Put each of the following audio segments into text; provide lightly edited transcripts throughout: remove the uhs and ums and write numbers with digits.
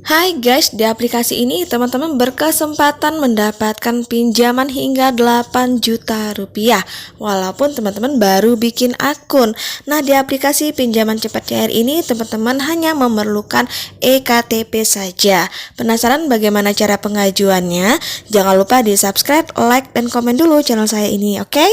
Hai guys, di aplikasi ini teman-teman berkesempatan mendapatkan pinjaman hingga 8 juta rupiah walaupun teman-teman baru bikin akun. Nah, di aplikasi pinjaman cepat cair ini teman-teman hanya memerlukan eKTP saja. Penasaran bagaimana cara pengajuannya? Jangan lupa di subscribe, like, dan komen dulu channel saya ini, oke?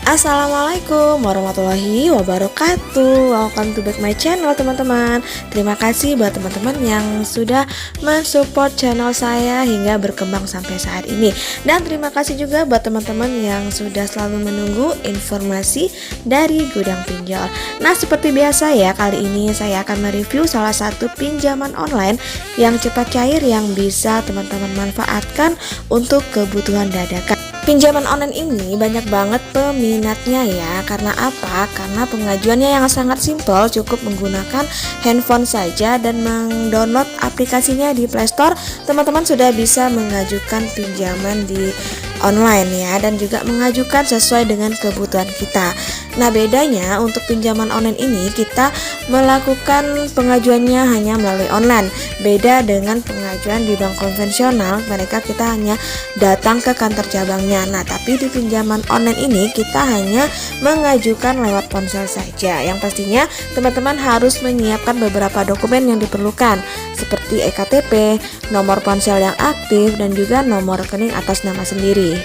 Assalamualaikum warahmatullahi wabarakatuh. Welcome to back my channel teman-teman. Terima kasih buat teman-teman yang sudah mensupport channel saya hingga berkembang sampai saat ini. Dan terima kasih juga buat teman-teman yang sudah selalu menunggu informasi dari Gudang Pinjol. Nah, seperti biasa ya, kali ini saya akan mereview salah satu pinjaman online yang cepat cair yang bisa teman-teman manfaatkan untuk kebutuhan dadakan. Pinjaman online ini banyak banget peminatnya ya. Karena apa? Karena pengajuannya yang sangat simpel, cukup menggunakan handphone saja dan mendownload aplikasinya di Play Store. Teman-teman sudah bisa mengajukan pinjaman di online ya, dan juga mengajukan sesuai dengan kebutuhan kita. Nah, bedanya untuk pinjaman online ini kita melakukan pengajuannya hanya melalui online. Beda dengan pengajuan di bank konvensional, mereka kita hanya datang ke kantor cabangnya. Nah, tapi di pinjaman online ini kita hanya mengajukan lewat ponsel saja. Yang pastinya teman-teman harus menyiapkan beberapa dokumen yang diperlukan seperti eKTP, nomor ponsel yang aktif, dan juga nomor rekening atas nama sendiri.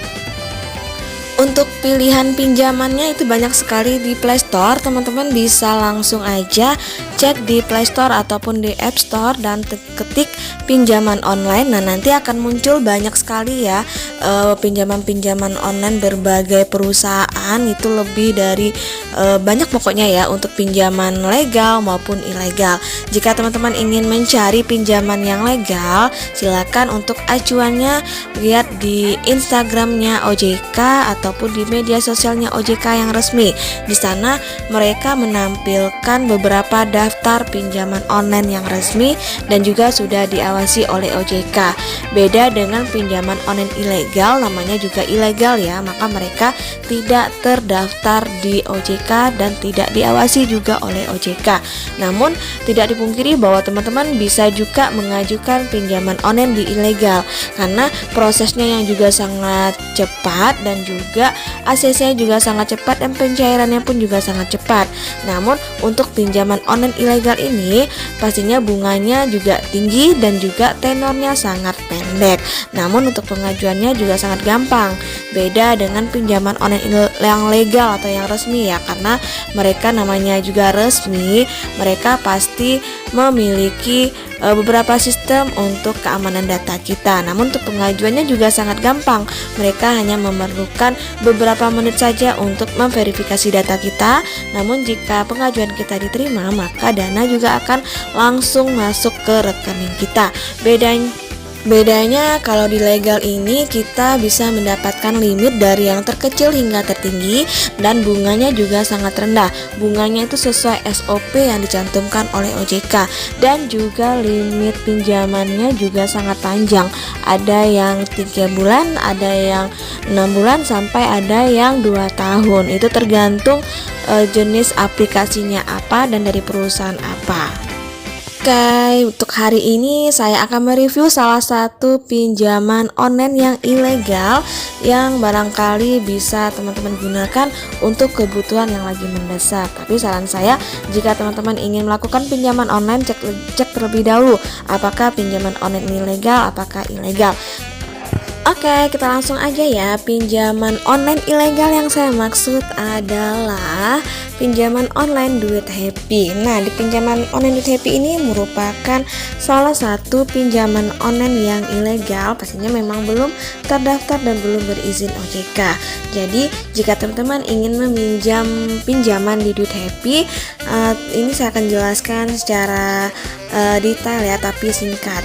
Untuk pilihan pinjamannya itu banyak sekali di Play Store. Teman-teman bisa langsung aja cek di Play Store ataupun di App Store dan ketik pinjaman online. Nah, nanti akan muncul banyak sekali ya pinjaman-pinjaman online berbagai perusahaan. Itu lebih dari banyak pokoknya ya, untuk pinjaman legal maupun ilegal. Jika teman-teman ingin mencari pinjaman yang legal, silakan untuk acuannya lihat di Instagramnya OJK ataupun di media sosialnya OJK yang resmi. Di sana mereka menampilkan beberapa daftar pinjaman online yang resmi dan juga sudah diawasi oleh OJK. Beda dengan pinjaman online ilegal, namanya juga ilegal ya, maka mereka tidak terdaftar di OJK dan tidak diawasi juga oleh OJK. Namun tidak dipungkiri bahwa teman-teman bisa juga mengajukan pinjaman online di ilegal karena prosesnya yang juga sangat cepat dan juga ACC juga sangat cepat dan pencairannya pun juga sangat cepat. Namun untuk pinjaman online ilegal ini pastinya bunganya juga tinggi dan juga tenornya sangat pendek. Namun untuk pengajuannya juga sangat gampang. Beda dengan pinjaman online yang legal atau yang resmi ya, karena mereka namanya juga resmi, mereka pasti memiliki beberapa sistem untuk keamanan data kita. Namun untuk pengajuannya juga sangat gampang. Mereka hanya memerlukan beberapa menit saja untuk memverifikasi data kita. Namun jika pengajuan kita diterima, maka dana juga akan langsung masuk ke rekening kita. Bedanya kalau di legal ini kita bisa mendapatkan limit dari yang terkecil hingga tertinggi dan bunganya juga sangat rendah. Bunganya itu sesuai SOP yang dicantumkan oleh OJK, dan juga limit pinjamannya juga sangat panjang. Ada yang 3 bulan, ada yang 6 bulan, sampai ada yang 2 tahun. Itu tergantung jenis aplikasinya apa dan dari perusahaan apa. Oke, untuk hari ini saya akan mereview salah satu pinjaman online yang ilegal yang barangkali bisa teman-teman gunakan untuk kebutuhan yang lagi mendesak. Tapi saran saya, jika teman-teman ingin melakukan pinjaman online, cek terlebih dahulu apakah pinjaman online ini legal, apakah ilegal. Oke, kita langsung aja ya. Pinjaman online ilegal yang saya maksud adalah pinjaman online Duit Happy. Nah, di pinjaman online Duit Happy ini merupakan salah satu pinjaman online yang ilegal. Pastinya memang belum terdaftar dan belum berizin OJK. Jadi, jika teman-teman ingin meminjam pinjaman di Duit Happy, ini saya akan jelaskan secara detail ya, tapi singkat.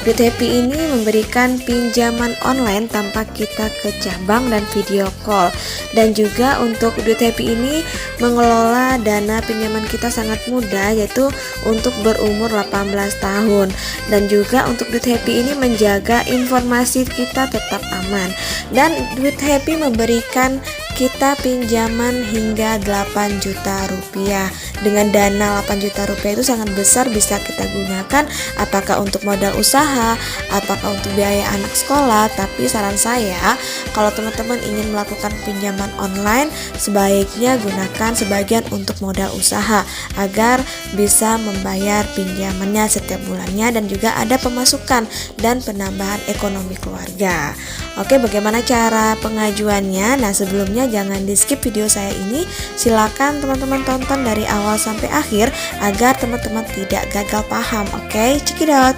Duit Happy ini memberikan pinjaman online tanpa kita ke cabang dan video call. Dan juga untuk Duit Happy ini mengelola dana pinjaman kita sangat mudah, yaitu untuk berumur 18 tahun. Dan juga untuk Duit Happy ini menjaga informasi kita tetap aman. Dan Duit Happy memberikan kita pinjaman hingga 8 juta rupiah. Dengan dana 8 juta rupiah itu sangat besar, bisa kita gunakan apakah untuk modal usaha, apakah untuk biaya anak sekolah. Tapi saran saya, kalau teman-teman ingin melakukan pinjaman online, sebaiknya gunakan sebagian untuk modal usaha agar bisa membayar pinjamannya setiap bulannya dan juga ada pemasukan dan penambahan ekonomi keluarga. Oke, bagaimana cara pengajuannya? Nah, sebelumnya jangan di skip video saya ini, silakan teman-teman tonton dari awal sampai akhir agar teman-teman tidak gagal paham. Oke, check it out.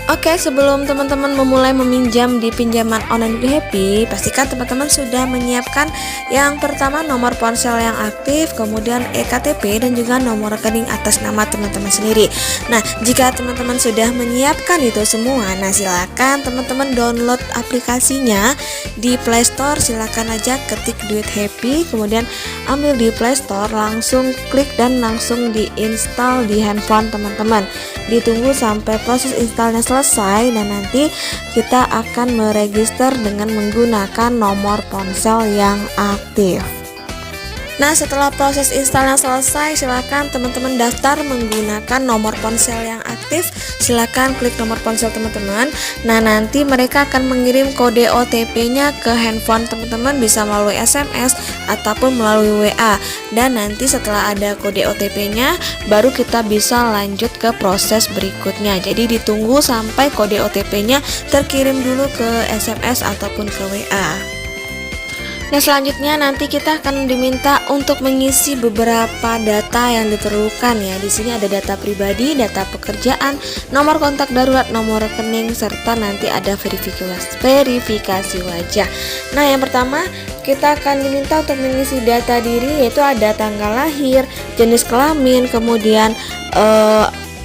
Oke, sebelum teman-teman memulai meminjam di pinjaman online Duit Happy, pastikan teman-teman sudah menyiapkan yang pertama nomor ponsel yang aktif, kemudian ektp dan juga nomor rekening atas nama teman-teman sendiri. Nah, jika teman-teman sudah menyiapkan itu semua, nah silakan teman-teman download aplikasinya di Play Store. Silakan aja ketik Duit Happy, kemudian ambil di Play Store, langsung klik dan langsung diinstal di handphone teman-teman. Ditunggu sampai proses installnya selesai dan nanti kita akan meregister dengan menggunakan nomor ponsel yang aktif. Nah, setelah proses installnya selesai, silakan teman-teman daftar menggunakan nomor ponsel yang aktif. Silakan klik nomor ponsel teman-teman. Nah, nanti mereka akan mengirim kode OTP-nya ke handphone teman-teman, bisa melalui SMS ataupun melalui WA. Dan nanti setelah ada kode OTP-nya, baru kita bisa lanjut ke proses berikutnya. Jadi ditunggu sampai kode OTP-nya terkirim dulu ke SMS ataupun ke WA. Nah, selanjutnya nanti kita akan diminta untuk mengisi beberapa data yang diperlukan ya. Di sini ada data pribadi, data pekerjaan, nomor kontak darurat, nomor rekening, serta nanti ada verifikasi wajah. Nah, yang pertama kita akan diminta untuk mengisi data diri, yaitu ada tanggal lahir, jenis kelamin, kemudian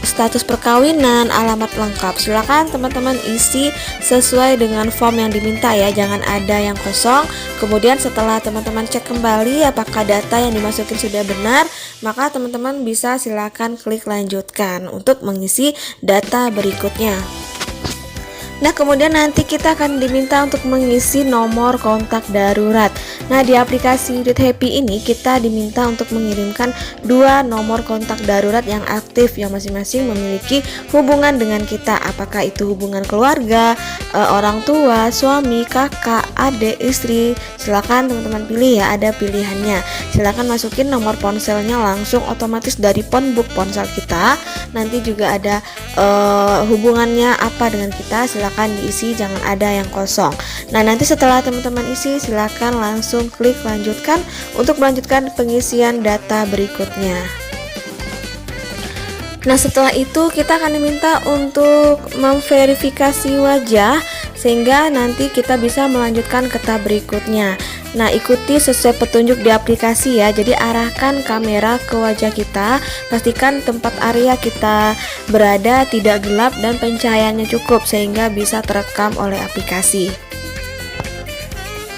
status perkawinan, alamat lengkap. Silakan teman-teman isi sesuai dengan form yang diminta ya, jangan ada yang kosong. Kemudian setelah teman-teman cek kembali apakah data yang dimasukin sudah benar, maka teman-teman bisa silakan klik lanjutkan untuk mengisi data berikutnya. Nah, kemudian nanti kita akan diminta untuk mengisi nomor kontak darurat. Nah, di aplikasi Duit Happy ini kita diminta untuk mengirimkan 2 nomor kontak darurat yang aktif yang masing-masing memiliki hubungan dengan kita. Apakah itu hubungan keluarga, orang tua, suami, kakak, adik, istri. Silakan teman-teman pilih ya, ada pilihannya. Silakan masukin nomor ponselnya langsung otomatis dari phonebook ponsel kita. Nanti juga ada hubungannya apa dengan kita, silakan diisi, jangan ada yang kosong. Nah, nanti setelah teman-teman isi, silakan langsung klik lanjutkan untuk melanjutkan pengisian data berikutnya. Nah, setelah itu kita akan diminta untuk memverifikasi wajah sehingga nanti kita bisa melanjutkan ke tahap berikutnya. Nah, ikuti sesuai petunjuk di aplikasi ya. Jadi arahkan kamera ke wajah kita, pastikan tempat area kita berada tidak gelap dan pencahayaannya cukup sehingga bisa terekam oleh aplikasi.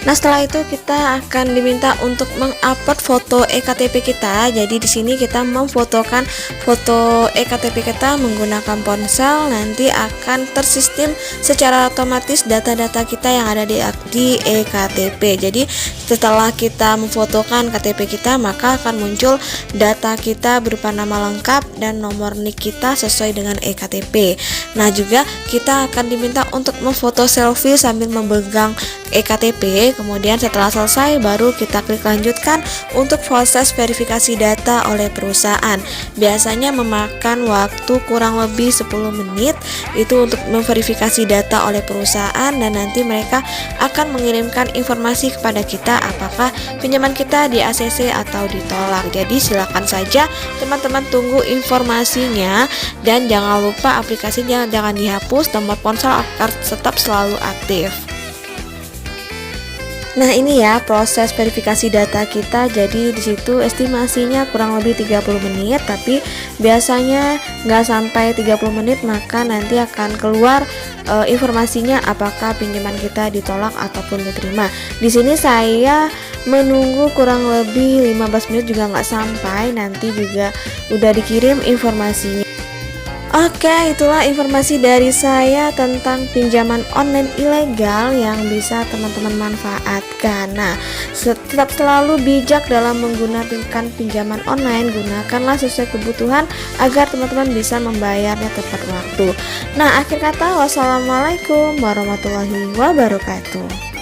Nah, setelah itu kita akan diminta untuk mengupload foto ektp kita. Jadi di sini kita memfotokan foto ektp kita menggunakan ponsel, nanti akan tersistem secara otomatis data-data kita yang ada di ektp. Jadi setelah kita memfotokan KTP kita, maka akan muncul data kita berupa nama lengkap dan nomor NIK kita sesuai dengan ektp. Nah, juga kita akan diminta untuk memfoto selfie sambil memegang ektp. Kemudian setelah selesai baru kita klik lanjutkan untuk proses verifikasi data oleh perusahaan. Biasanya memakan waktu kurang lebih 10 menit itu untuk memverifikasi data oleh perusahaan, dan nanti mereka akan mengirimkan informasi kepada kita apakah pinjaman kita di ACC atau ditolak. Jadi silakan saja teman-teman tunggu informasinya, dan jangan lupa aplikasinya jangan dihapus, nomor ponsel akan tetap selalu aktif. Nah ini ya proses verifikasi data kita. Jadi di situ estimasinya kurang lebih 30 menit, tapi biasanya nggak sampai 30 menit maka nanti akan keluar informasinya apakah pinjaman kita ditolak ataupun diterima. Di sini saya menunggu kurang lebih 15 menit juga nggak sampai, nanti juga udah dikirim informasinya. Oke, itulah informasi dari saya tentang pinjaman online ilegal yang bisa teman-teman manfaatkan. Nah, tetap selalu bijak dalam menggunakan pinjaman online. Gunakanlah sesuai kebutuhan agar teman-teman bisa membayarnya tepat waktu. Nah, akhir kata, wassalamualaikum warahmatullahi wabarakatuh.